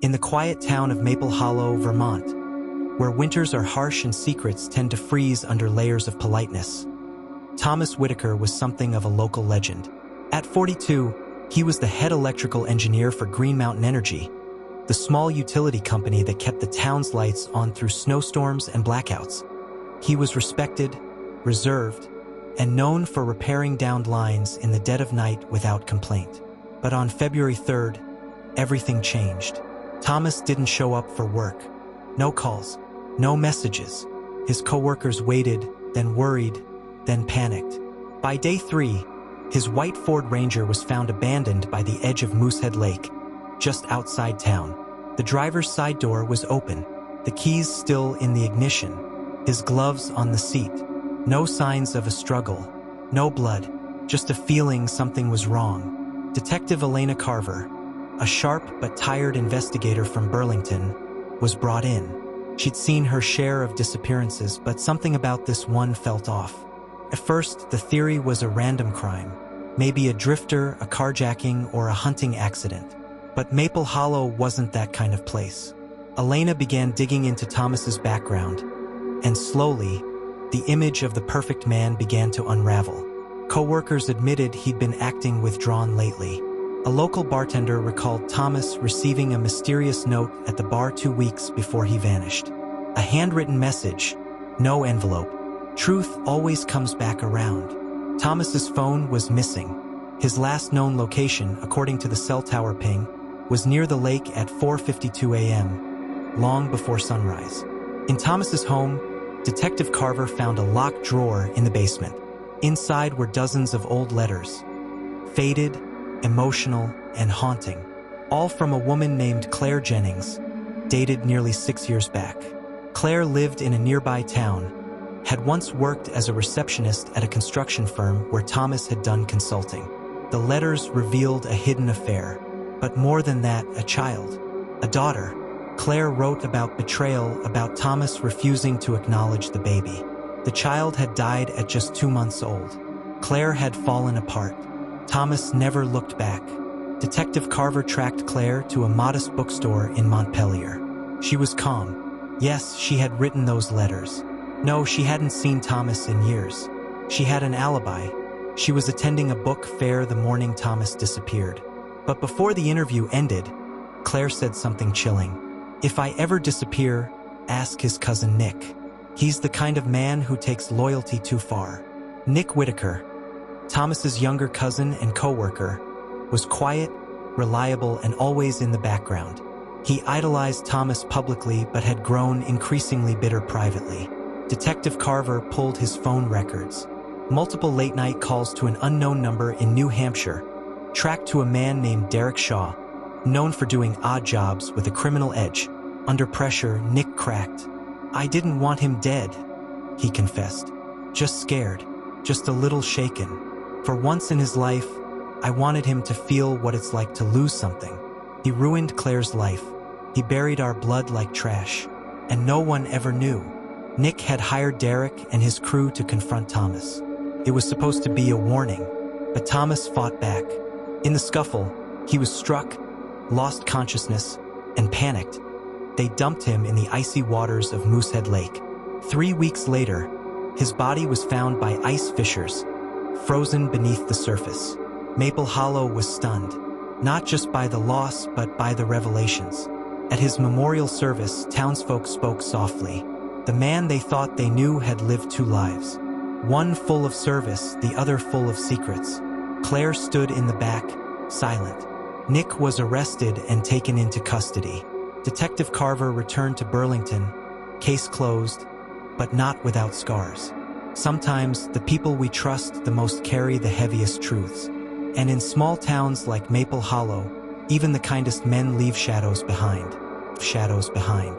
In the quiet town of Maple Hollow, Vermont, where winters are harsh and secrets tend to freeze under layers of politeness, Thomas Whitaker was something of a local legend. At 42, he was the head electrical engineer for Green Mountain Energy, the small utility company that kept the town's lights on through snowstorms and blackouts. He was respected, reserved, and known for repairing downed lines in the dead of night without complaint. But on February 3rd, everything changed. Thomas didn't show up for work. No calls, no messages. His coworkers waited, then worried, then panicked. By day 3, his white Ford Ranger was found abandoned by the edge of Moosehead Lake, just outside town. The driver's side door was open, the keys still in the ignition, his gloves on the seat. No signs of a struggle, no blood, just a feeling something was wrong. Detective Elena Carver, a sharp but tired investigator from Burlington, was brought in. She'd seen her share of disappearances, but something about this one felt off. At first, the theory was a random crime, maybe a drifter, a carjacking, or a hunting accident. But Maple Hollow wasn't that kind of place. Elena began digging into Thomas's background, and slowly, the image of the perfect man began to unravel. Co-workers admitted he'd been acting withdrawn lately. A local bartender recalled Thomas receiving a mysterious note at the bar 2 weeks before he vanished. A handwritten message, no envelope. Truth always comes back around. Thomas's phone was missing. His last known location, according to the cell tower ping, was near the lake at 4:52 a.m., long before sunrise. In Thomas's home, Detective Carver found a locked drawer in the basement. Inside were dozens of old letters, faded, emotional, and haunting, all from a woman named Claire Jennings, dated nearly 6 years back. Claire lived in a nearby town, had once worked as a receptionist at a construction firm where Thomas had done consulting. The letters revealed a hidden affair, but more than that, a child, a daughter. Claire wrote about betrayal, about Thomas refusing to acknowledge the baby. The child had died at just 2 months old. Claire had fallen apart. Thomas never looked back. Detective Carver tracked Claire to a modest bookstore in Montpelier. She was calm. Yes, she had written those letters. No, she hadn't seen Thomas in years. She had an alibi. She was attending a book fair the morning Thomas disappeared. But before the interview ended, Claire said something chilling. "If I ever disappear, ask his cousin Nick. He's the kind of man who takes loyalty too far." Nick Whitaker, Thomas's younger cousin and co-worker, was quiet, reliable, and always in the background. He idolized Thomas publicly but had grown increasingly bitter privately. Detective Carver pulled his phone records. Multiple late-night calls to an unknown number in New Hampshire, tracked to a man named Derek Shaw, known for doing odd jobs with a criminal edge. Under pressure, Nick cracked. "I didn't want him dead," he confessed. "Just scared, just a little shaken. For once in his life, I wanted him to feel what it's like to lose something. He ruined Claire's life. He buried our blood like trash, and no one ever knew." Nick had hired Derek and his crew to confront Thomas. It was supposed to be a warning, but Thomas fought back. In the scuffle, he was struck, lost consciousness, and panicked. They dumped him in the icy waters of Moosehead Lake. 3 weeks later, his body was found by ice fishers, frozen beneath the surface. Maple Hollow was stunned, not just by the loss, but by the revelations. At his memorial service, townsfolk spoke softly. The man they thought they knew had lived 2 lives. One full of service, the other full of secrets. Claire stood in the back, silent. Nick was arrested and taken into custody. Detective Carver returned to Burlington, case closed, but not without scars. Sometimes, the people we trust the most carry the heaviest truths. And in small towns like Maple Hollow, even the kindest men leave shadows behind. Shadows behind.